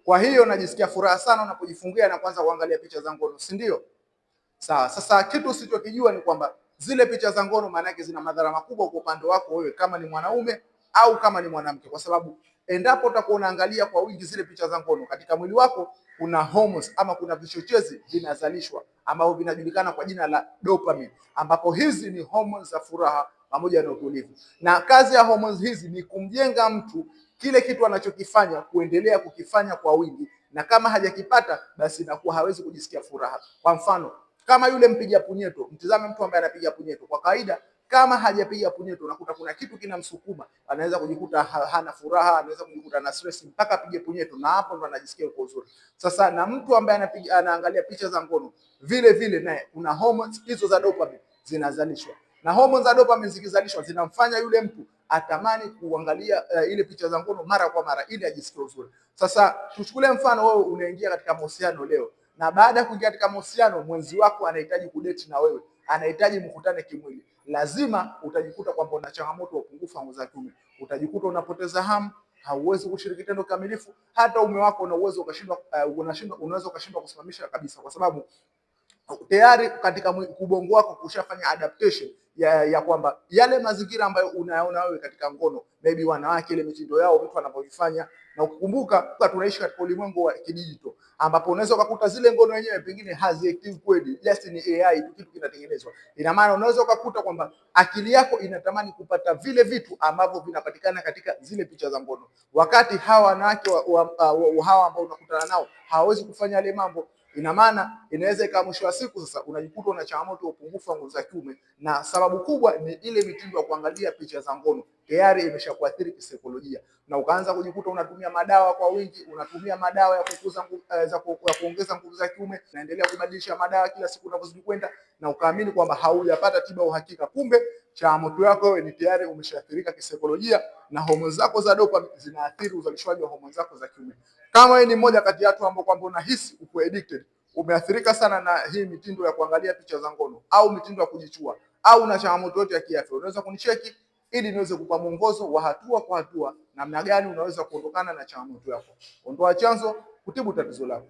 Kwa hiyo najisikia furaha sana unapojifungia na kwanza kuangalia picha za ngono, si ndio? Sawa. Sasa kitu usichokijua ni kwamba zile picha za ngono maana yake zina madhara makubwa kwa upande wako wewe kama ni mwanaume au kama ni mwanamke, kwa sababu endapo utakuwa unaangalia kwa wingi zile picha za ngono, katika mwili wako kuna hormones ama kuna vichochezi vinazalishwa ambavyo vinajulikana kwa jina la dopamine, ambapo hizi ni hormones za furaha pamoja na utulivu, na kazi ya hormones hizi ni kumjenga mtu kile kitu anachokifanya kuendelea kukifanya kwa wingi, na kama hajakipata basi inakuwa hawezi kujisikia furaha. Kwa mfano, kama yule mpiga punyeto, mtizame mtu ambaye anapiga punyeto. Kwa kawaida kama hajapiga punyeto, unakuta kuna kitu kinamsukuma, anaweza kujikuta hana furaha, anaweza kujikuta na stress mpaka apige punyeto, na hapo ndo anajisikia uko uzuri. Sasa na mtu ambaye anaangalia picha za ngono, vile vile naye kuna hormones hizo za dopamine zinazalishwa, na hormones za dopamine zikizalishwa zinamfanya yule mtu atamani kuangalia ile picha za ngono mara kwa mara ili ajisikie uzuri. Sasa tuchukulie mfano, wewe unaingia katika mahusiano leo, na baada ya kuingia katika mahusiano mwenzi wako anahitaji kudeti na wewe, anahitaji mkutane kimwili, lazima utajikuta kwamba una changamoto ya upungufu wa nguvu za kiume, utajikuta unapoteza hamu, hauwezi kushiriki tendo kamilifu. Hata ume wako unaweza ukashindwa kusimamisha kabisa, kwa sababu tayari katika ubongo wako kushafanya adaptation ya kwamba yale mazingira ambayo unayaona wewe katika ngono, maybe wanawake, ile mitindo yao, vitu wanavyofanya. Na ukikumbuka tunaishi katika ulimwengu wa kidigital, ambapo unaweza ukakuta zile ngono wenyewe pengine haziactive kweli, just ni AI tu, kitu kinatengenezwa. Ina maana unaweza ukakuta kwamba akili yako inatamani kupata vile vitu ambavyo vinapatikana katika zile picha za ngono, wakati hawa wanawake hawa ambao unakutana nao hawawezi kufanya yale mambo. Ina maana inaweza ikawa mwisho wa siku sasa unajikuta una changamoto ya upungufu wa nguvu za kiume, na sababu kubwa ni ile mitindo ya kuangalia picha za ngono tayari imeshakuathiri kisaikolojia, na ukaanza kujikuta unatumia madawa kwa wingi, unatumia madawa ya kukuza kuongeza nguvu za kiume, naendelea kubadilisha madawa kila siku unavyozidi kwenda, na ukaamini kwamba haujapata tiba uhakika. Kumbe changamoto yako wewe ni tayari umeshaathirika kisaikolojia, na homoni zako za dopamine zinaathiri uzalishwaji wa homoni zako za kiume. Kama wewe ni mmoja kati ya watu ambao kwamba unahisi uko addicted, umeathirika sana na hii mitindo ya kuangalia picha za ngono au mitindo ya kujichua, au una changamoto yote ya kiafya, unaweza kunicheki ili niweze kukupa mwongozo wa hatua kwa hatua namna gani unaweza kuondokana na changamoto yako. Ondoa chanzo, kutibu tatizo lako.